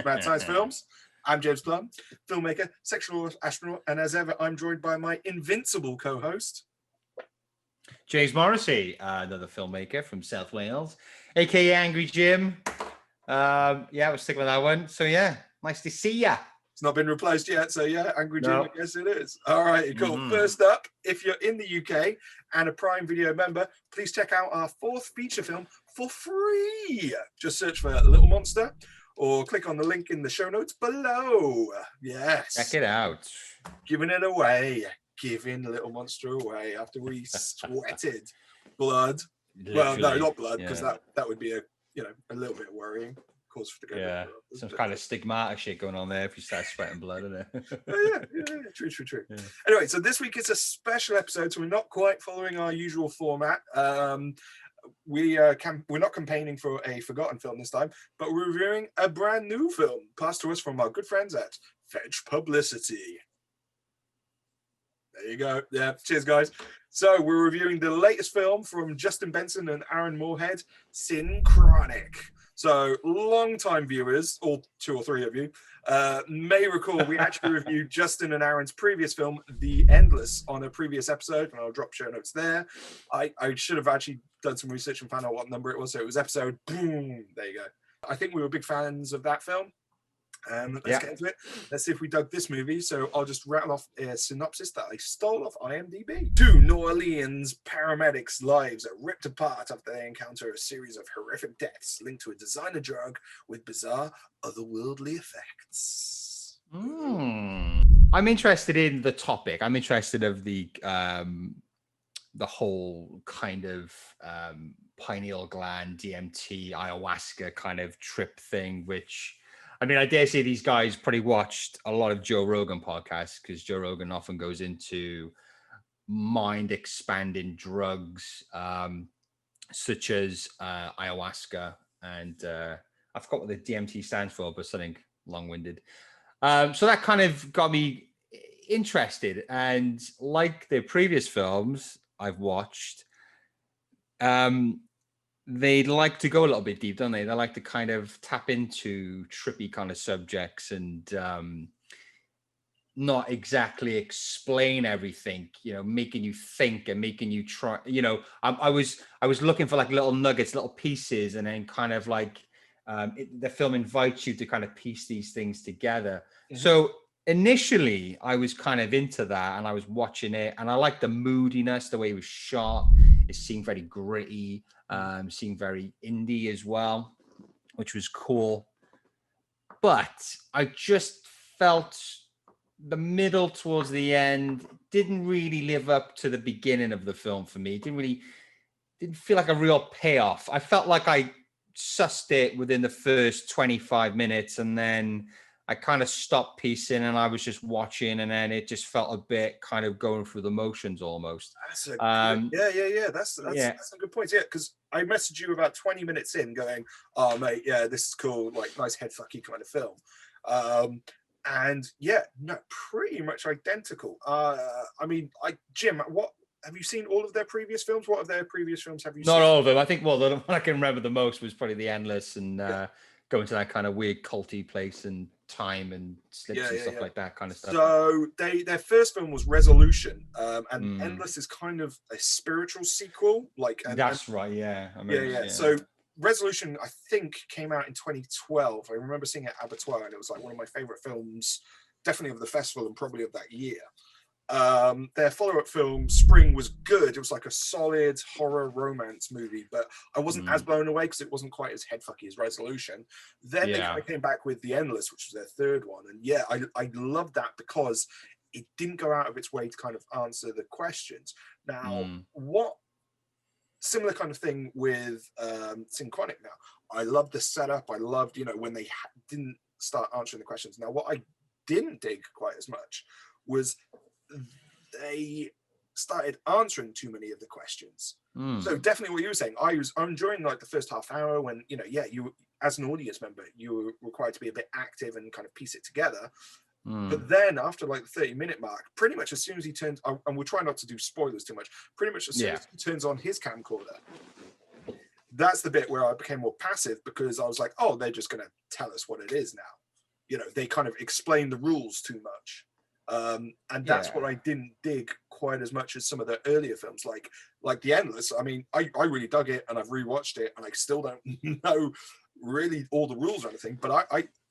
Mad Science Films. I'm James Plumb, filmmaker, sexual astronaut, and as ever, I'm joined by my invincible co-host, James Morrissey, another filmmaker from South Wales, aka Angry Jim. Yeah, we're sticking with that one. So yeah, nice to see ya. It's not been replaced yet, so yeah, Angry Jim, I guess it is. All right, cool. Mm-hmm. First up, if you're in the UK and a Prime Video member, please check out our fourth feature film for free. Just search for Little Monster or click on the link in the show notes below. Yes. Check it out. Giving it away. Giving Little Monster away after we sweated blood. Literally. Well, no, not blood, because yeah. that would be a little bit worrying. Cause for the yeah, some kind of stigmatic shit going on there if you start sweating blood, isn't it? yeah, true. Yeah. Anyway, so this week is a special episode, so we're not quite following our usual format. We're not campaigning for a forgotten film this time, but we're reviewing a brand new film passed to us from our good friends at Fetch Publicity. There you go. Yeah, cheers, guys. So we're reviewing the latest film from Justin Benson and Aaron Moorhead, Synchronic. So long-time viewers, all two or three of you, may recall we actually reviewed Justin and Aaron's previous film, The Endless, on a previous episode, and I'll drop show notes there. I should have actually done some research and found out what number it was. So it was episode, boom, there you go. I think we were big fans of that film. Let's get into it. Let's see if we dug this movie. So I'll just rattle off a synopsis that I stole off IMDb. Two New Orleans paramedics' lives are ripped apart after they encounter a series of horrific deaths linked to a designer drug with bizarre otherworldly effects. I'm interested in the topic. I'm interested of the whole kind of pineal gland, DMT, ayahuasca kind of trip thing, which I mean, I dare say these guys probably watched a lot of Joe Rogan podcasts because Joe Rogan often goes into mind-expanding drugs such as ayahuasca and I forgot what the DMT stands for, but something long-winded. So that kind of got me interested. And like their previous films I've watched, they like to go a little bit deep, don't they? They like to kind of tap into trippy kind of subjects and not exactly explain everything, making you think and making you try, I was looking for like little nuggets, little pieces, and then kind of like the film invites you to kind of piece these things together. Mm-hmm. So initially I was kind of into that and I was watching it and I liked the moodiness, the way it was shot. It seemed very gritty, seemed very indie as well, which was cool. But I just felt the middle towards the end didn't really live up to the beginning of the film for me. It didn't feel like a real payoff. I felt like I sussed it within the first 25 minutes and then I kind of stopped piecing and I was just watching, and then it just felt a bit kind of going through the motions almost. That's a That's some good points. Yeah, because I messaged you about 20 minutes in going, oh, mate, yeah, this is cool, like nice head fucky kind of film. And yeah, no, pretty much identical. Jim, what have you seen all of their previous films? What of their previous films have you seen? Not all of them. I think, well, the one I can remember the most was probably The Endless and going to that kind of weird culty place and time and slips and stuff like that kind of stuff. So their first film was Resolution, and Endless is kind of a spiritual sequel. That's right, yeah. So Resolution, I think, came out in 2012. I remember seeing it at Abattoir, and it was like one of my favorite films, definitely of the festival and probably of that year. Their follow-up film Spring was good. It was like a solid horror romance movie, but I wasn't as blown away because it wasn't quite as headfucky as Resolution. Then they kind of came back with The Endless, which was their third one, and I loved that because it didn't go out of its way to kind of answer the questions. Now, what similar kind of thing with Synchronic? Now, I loved the setup. I loved when they didn't start answering the questions. Now, what I didn't dig quite as much was they started answering too many of the questions. So definitely what you were saying, I'm enjoying like the first half hour when you as an audience member you were required to be a bit active and kind of piece it together. But then after like the 30-minute mark, pretty much as soon as he turns, and we'll try not to do spoilers too much, pretty much as soon as he turns on his camcorder, that's the bit where I became more passive because I was like, oh, they're just going to tell us what it is now. you know, they kind of explain the rules too much. And that's what I didn't dig quite as much as some of the earlier films, like The Endless. I mean, I really dug it, and I've rewatched it, and I still don't know really all the rules or anything, but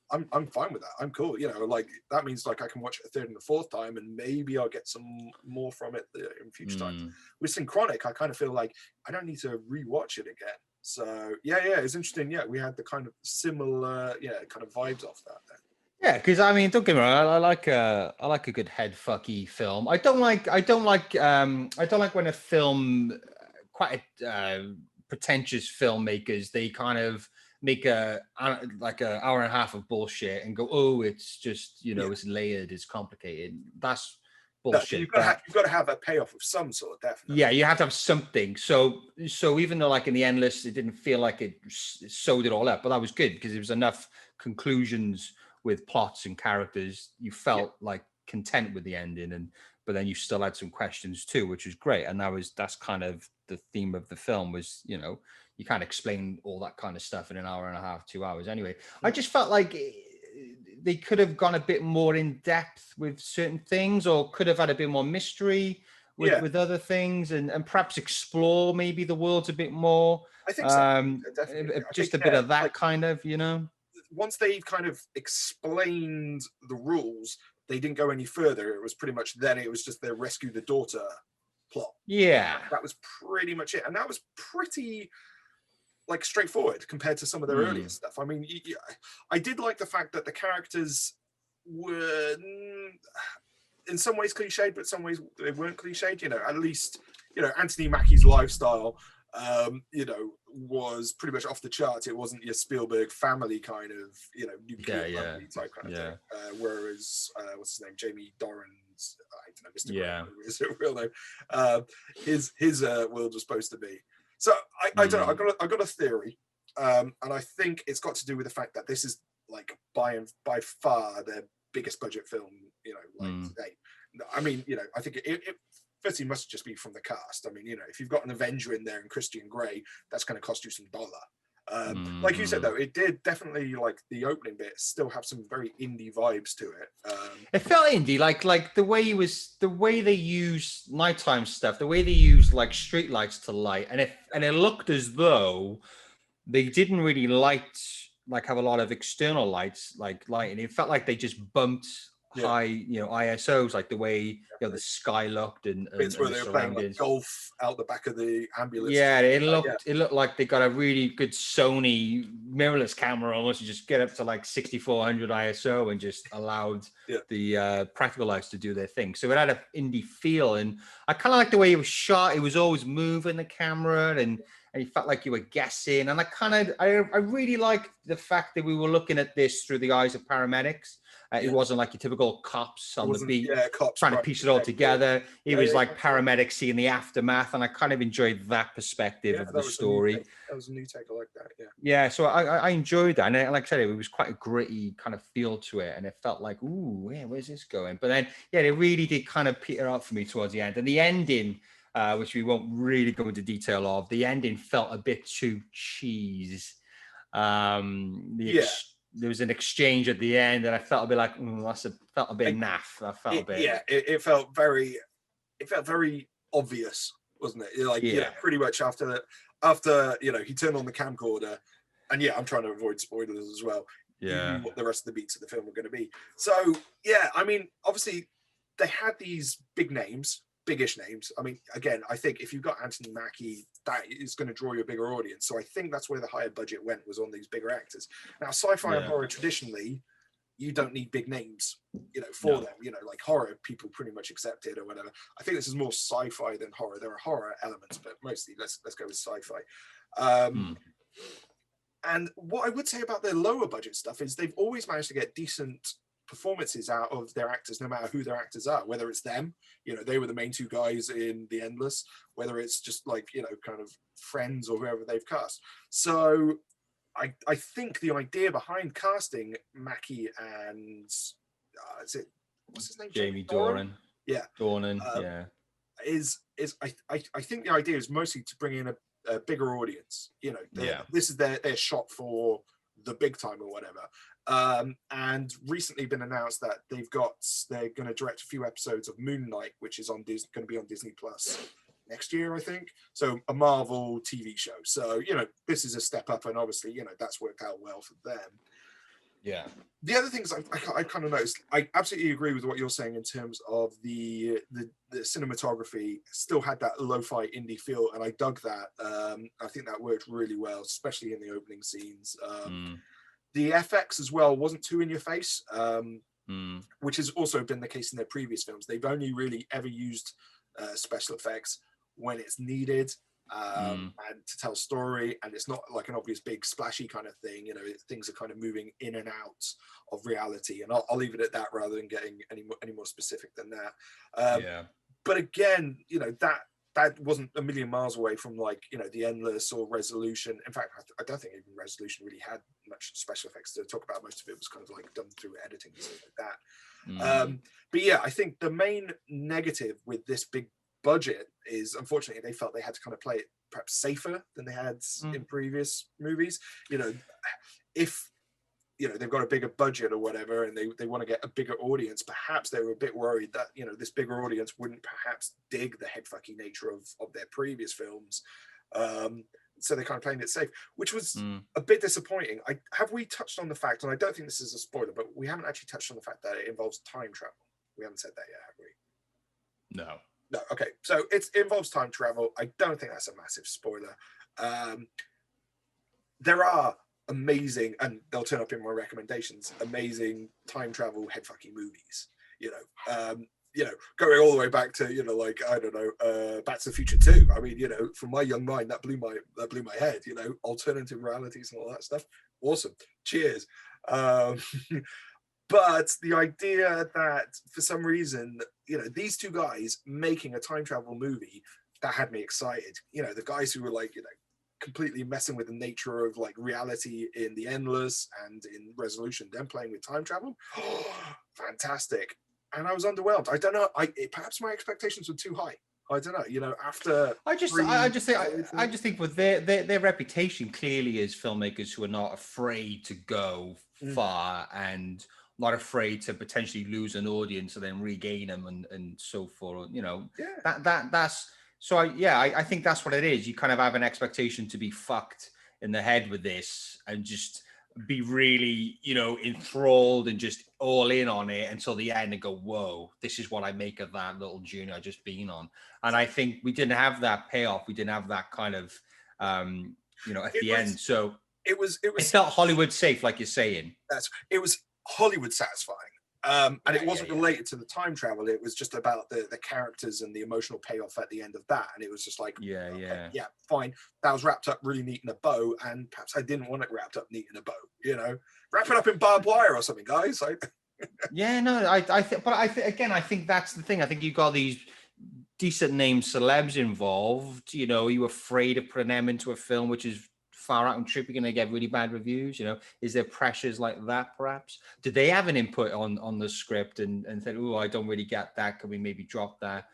I'm fine with that. I'm cool, you know, like that means like I can watch it a third and a fourth time, and maybe I'll get some more from it in future times. With Synchronic, I kind of feel like I don't need to rewatch it again. So yeah, it's interesting. Yeah, we had the kind of similar, kind of vibes off that then. Yeah, because I mean, don't get me wrong, I like a good head fucky film. I don't like when a film, quite pretentious filmmakers, they kind of make like an hour and a half of bullshit and go, oh, it's just, you know, it's layered, it's complicated. That's bullshit. No, you've got to have a payoff of some sort, definitely. Yeah, you have to have something. So even though like in The Endless, it didn't feel like it sewed it all up, but that was good because there was enough conclusions with plots and characters. You felt like content with the ending, but then you still had some questions too, which was great. And that's kind of the theme of the film was, you know, you can't explain all that kind of stuff in an hour and a half, 2 hours anyway. I just felt like they could have gone a bit more in depth with certain things, or could have had a bit more mystery with other things, and perhaps explore maybe the worlds a bit more. I think so. Definitely. Just a bit of that, like, kind of, you know. Once they kind of explained the rules, they didn't go any further. It was pretty much then it was just their rescue the daughter plot. Yeah, that was pretty much it, and that was pretty like straightforward compared to some of their earlier stuff. I mean, I did like the fact that the characters were in some ways cliched, but some ways they weren't cliched. You know, at least, you know, Anthony Mackie's lifestyle, you know, was pretty much off the charts. It wasn't your Spielberg family kind of, you know, nuclear family type kind of thing. Whereas, what's his name, Jamie Dorran's, I don't know, Mr. Yeah, is it real name? His world was supposed to be. So I don't know. I got a theory, and I think it's got to do with the fact that this is like by far their biggest budget film, you know, like today. I mean, you know, I think it firstly must just be from the cast. I mean, you know, if you've got an Avenger in there and Christian Grey, that's going to cost you some dollar. Like you said, though, it did definitely, like the opening bit, still have some very indie vibes to it. It felt indie, like the way they use nighttime stuff, the way they use like street lights to light, and it looked as though they didn't really have a lot of external lights like lighting. It felt like they just bumped high, you know, ISOs, like the way, you know, the sky looked and bits where they were playing like golf out the back of the ambulance. Yeah, it looked like they got a really good Sony mirrorless camera almost. You just get up to like 6400 ISO and just allowed the practical lights to do their thing. So it had an indie feel, and I kind of like the way it was shot. It was always moving the camera, and you felt like you were guessing. And I really liked the fact that we were looking at this through the eyes of paramedics. It wasn't like your typical cops on the beat trying to piece it all together. It was like paramedics seeing the aftermath, and I kind of enjoyed that perspective of the story. That was a new take. I like that. Yeah, so I enjoyed that, and like I said, it was quite a gritty kind of feel to it, and it felt like, ooh, yeah, where's this going? But then, yeah, it really did kind of peter out for me towards the end, and the ending, which we won't really go into detail of, the ending felt a bit too cheese. There was an exchange at the end, and I felt a bit like, felt a bit naff. I felt a bit. Yeah, it felt very obvious, wasn't it? Like, you know, pretty much after you know, he turned on the camcorder, and I'm trying to avoid spoilers as well. Yeah, you knew what the rest of the beats of the film were going to be. So yeah, I mean, obviously they had these biggish names. I mean, again, I think if you've got Anthony Mackie, that is going to draw you a bigger audience. So I think that's where the higher budget went, was on these bigger actors. Now, sci-fi and horror traditionally, you don't need big names, you know, for them. You know, like horror, people pretty much accept it or whatever. I think this is more sci-fi than horror. There are horror elements, but mostly let's go with sci-fi. And what I would say about their lower budget stuff is they've always managed to get decent performances out of their actors, no matter who their actors are, whether it's them, you know, they were the main two guys in The Endless, whether it's just like, you know, kind of friends or whoever they've cast. So I think the idea behind casting Mackie and what's his name, Jamie Dornan, is I think the idea is mostly to bring in a bigger audience. You know, this is their shot for the big time or whatever. And recently been announced that they're going to direct a few episodes of Moon Knight, which is going to be on Disney Plus next year, I think. So a Marvel TV show. So, this is a step up, and obviously, that's worked out well for them. Yeah. The other things I kind of noticed, I absolutely agree with what you're saying in terms of the cinematography still had that lo-fi indie feel, and I dug that. I think that worked really well, especially in the opening scenes. The FX as well wasn't too in your face, which has also been the case in their previous films. They've only really ever used special effects when it's needed. And to tell a story, and it's not like an obvious big splashy kind of thing. Things are kind of moving in and out of reality, and I'll leave it at that rather than getting any more specific than that. But again, that wasn't a million miles away from the Endless or Resolution. In fact, I don't think even Resolution really had much special effects to talk about. Most of it was kind of done through editing and stuff like that. But yeah, I think the main negative with this big budget is, unfortunately, they felt they had to kind of play it perhaps safer than they had in previous movies. If they've got a bigger budget or whatever, and they want to get a bigger audience, perhaps they were a bit worried that this bigger audience wouldn't perhaps dig the headfucky nature of their previous films. So they're kind of playing it safe, which was a bit disappointing. We touched on the fact, and I don't think this is a spoiler, but we haven't actually touched on the fact that it involves time travel. We haven't said that yet, have we? No. No, okay. So it involves time travel. I don't think that's a massive spoiler. There are amazing, and they'll turn up in my recommendations, amazing time travel headfucking movies. Going all the way back to Back to the Future 2. I mean, from my young mind, that blew my head. Alternative realities and all that stuff. Awesome. Cheers. But the idea that for some reason, these two guys making a time travel movie, that had me excited. The guys who were completely messing with the nature of reality in The Endless and in Resolution, then playing with time travel. Fantastic. And I was underwhelmed. I don't know. Perhaps my expectations were too high. I don't know. After I just think with their reputation clearly as filmmakers who are not afraid to go far and not afraid to potentially lose an audience and then regain them and so forth. That's so. I think that's what it is. You kind of have an expectation to be fucked in the head with this and just be really, enthralled and just all in on it until the end and go, whoa, this is what I make of that little journey I just been on. And I think we didn't have that payoff. We didn't have that kind of, at the end. So it felt Hollywood safe, like you're saying. It was Hollywood satisfying. And it wasn't related to the time travel. It was just about the characters and the emotional payoff at the end of that. And it was just fine. That was wrapped up really neat in a bow. And perhaps I didn't want it wrapped up neat in a bow. Wrap it up in barbed wire or something, guys. I think that's the thing. I think you got these decent name celebs involved. You were afraid of putting them into a film which is far out and trip, you're going to get really bad reviews. Is there pressures like that? Perhaps did they have an input on the script and said, oh, I don't really get that, can we maybe drop that,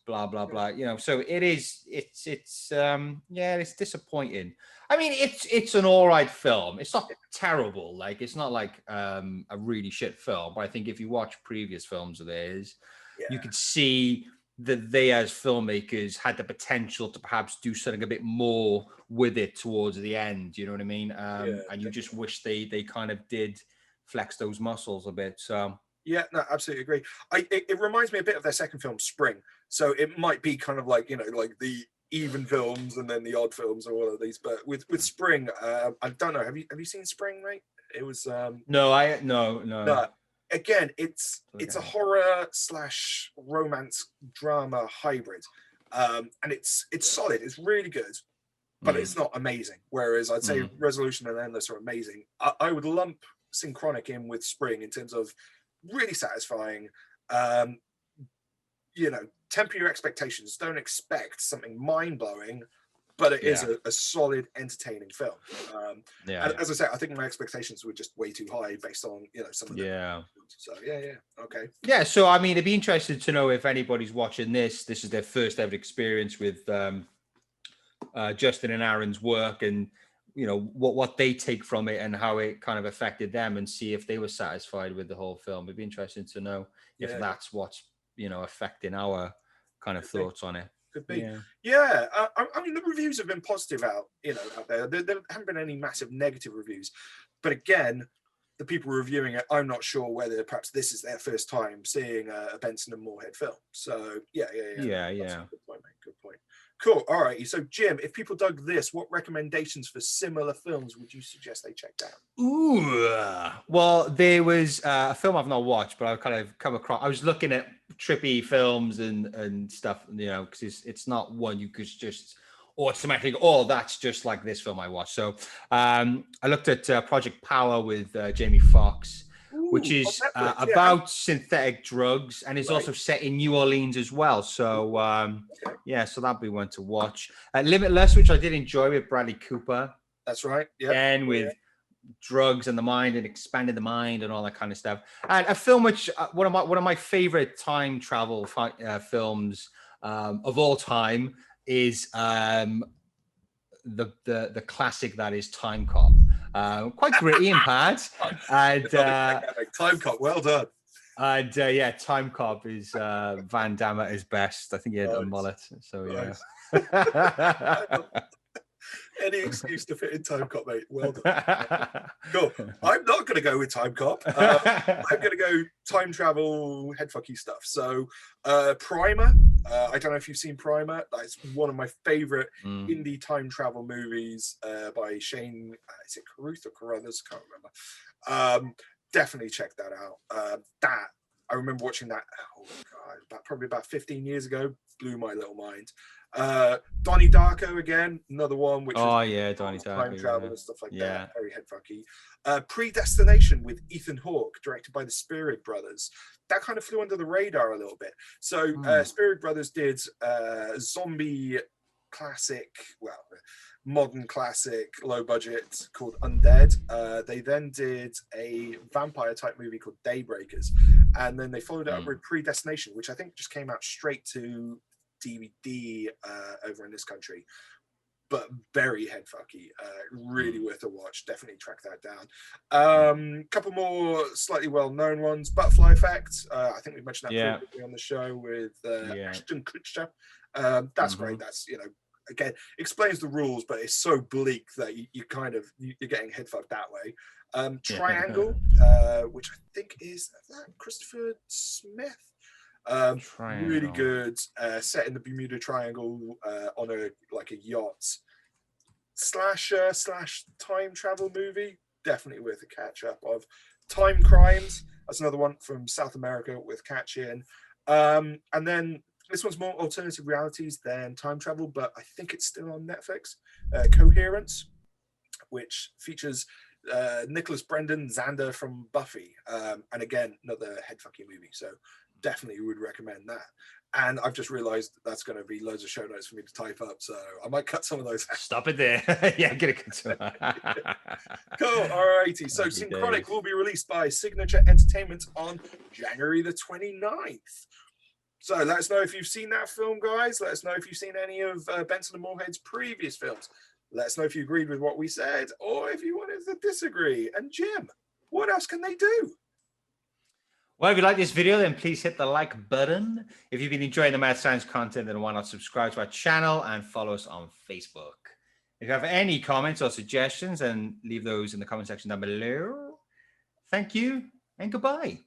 blah blah blah, so it's disappointing. I mean, it's an all right film. It's not terrible, it's not like a really shit film, but I think if you watch previous films of theirs, you could see that they as filmmakers had the potential to perhaps do something a bit more with it towards the end, you know what I mean? And you just wish they kind of did flex those muscles a bit. So yeah, no, absolutely agree. It reminds me a bit of their second film, Spring. So it might be kind of like the even films and then the odd films or all of these. But with Spring, I don't know. Have you seen Spring, mate? It was no. Again, it's a horror / romance drama hybrid, and it's solid. It's really good, but it's not amazing. Whereas I'd say Resolution and Endless are amazing. I would lump Synchronic in with Spring in terms of really satisfying. Temper your expectations. Don't expect something mind blowing, but it is a solid, entertaining film. As I said, I think my expectations were just way too high based on some of the so okay. So I mean, it'd be interesting to know if anybody's watching this is their first ever experience with Justin and Aaron's work, and you know, what they take from it and how it kind of affected them, and see if they were satisfied with the whole film. It'd be interesting to know if that's what's, you know, affecting our kind of thoughts on it. Could be. Yeah. I mean, the reviews have been positive out there. There haven't been any massive negative reviews. But again, the people reviewing it, I'm not sure whether perhaps this is their first time seeing a Benson and Moorhead film. So, yeah. Good point, mate. Good point. Cool. All right. So, Jim, if people dug this, what recommendations for similar films would you suggest they check out? Ooh. Well, there was a film I've not watched, but I've kind of come across. I was looking at trippy films and stuff, you know, because it's not one you could just automatically go, oh, that's just like this film I watched. So I looked at Project Power with Jamie Foxx, which is about synthetic drugs, and it's also set in New Orleans as well. So so that'd be one to watch. Limitless, which I did enjoy, with Bradley Cooper. That's right. Yeah. And with drugs and the mind and expanding the mind and all that kind of stuff. And a film which one of my favorite time travel films of all time is the classic that is Time Cop. Quite gritty in parts. And Time Cop, well done. And Time Cop is Van Damme at his best. I think he had a mullet. So any excuse to fit in Time Cop, mate. Well done. Cool. I'm not going to go with Time Cop. I'm going to go time travel headfucky stuff. So Primer. I don't know if you've seen Primer. That's one of my favorite indie time travel movies by Shane. Is it Carruth or Carruthers? Can't remember. Definitely check that out. I remember watching that. Oh God, probably about 15 years ago. Blew my little mind. Donnie Darko again, another one. Which Donnie Darko, time travel and stuff like that. Very headfucky. Predestination with Ethan Hawke, directed by the Spielberg brothers. That kind of flew under the radar a little bit. So Spielberg brothers did zombie classic, modern classic, low budget, called Undead. They then did a vampire type movie called Daybreakers, and then they followed it up with Predestination, which I think just came out straight to DVD over in this country, but very headfucky. Really worth a watch. Definitely track that down. Couple more slightly well-known ones. Butterfly Effect. I think we mentioned that previously on the show with Ashton Kutcher. That's great. That's, again, explains the rules, but it's so bleak that you're getting headfucked that way. Triangle, which I think is that Christopher Smith. Really good, set in the Bermuda Triangle on a yacht slasher / time travel movie. Definitely worth a catch up of. Time Crimes, that's another one from South America with Catch In. And then this one's more alternative realities than time travel, but I think it's still on Netflix. Coherence, which features Nicholas Brendan, Xander from Buffy. And again, another headfucking movie. So definitely would recommend that. And I've just realized that's going to be loads of show notes for me to type up, so I might cut some of those out. Stop it there. Get it. Cool. All righty. So Synchronic will be released by Signature Entertainment on January the 29th. So let us know if you've seen that film, guys. Let us know if you've seen any of Benson and Moorhead's previous films. Let us know if you agreed with what we said, or if you wanted to disagree. And Jim, what else can they do? Well, if you like this video, then please hit the like button. If you've been enjoying the Mad Science content, then why not subscribe to our channel and follow us on Facebook. If you have any comments or suggestions, then leave those in the comment section down below. Thank you and goodbye.